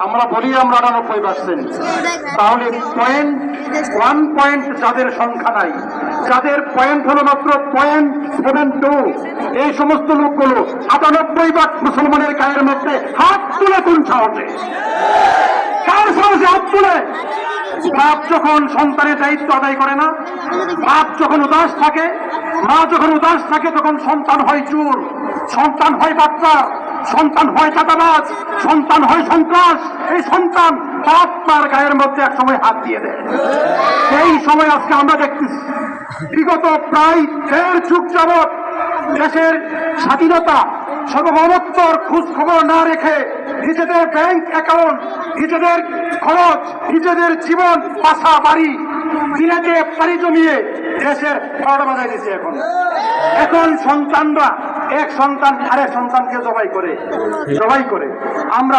আমরা বলি আমরা 98%, তাহলে 1 পয়েন্ট যাদের সংখ্যা নাই, যাদের পয়েন্ট হলো মাত্র 0.72, এই সমস্ত লোকগুলো 98% মুসলমানের গায়ের মধ্যে হাত তুলে কোন সাহসে, কার সাহসে হাত তুলে? বাপ যখন সন্তানের দায়িত্ব আদায় করে না, বাপ যখন উদাস থাকে, মা যখন উদাস থাকে, তখন সন্তান হয় চোর, সন্তান হয় বাচ্চা, সন্তান হয় চাঁদাবাজ, সন্তান হয় সন্ত্রাস। এই সন্তান বাপ মার গায়ের মধ্যে এক সময় হাত দিয়ে দেয়। সেই সময় আজকে আমরা দেখতেছি বিগত প্রায় 1.5 যুগ যাবৎ দেশের স্বাধীনতা সার্বভৌমত্বর খোঁজ খবর না রেখে নিজেদের ব্যাংক অ্যাকাউন্ট, নিজেদের খরচ, নিজেদের জীবন, বাসা বাড়ি দিনেতে পাড়ি জমিয়ে দেশের পাড়া বাজায় দিচ্ছে। এখন সন্তানরা এক সন্তান আরেক সন্তানকে জবাই করে আমরা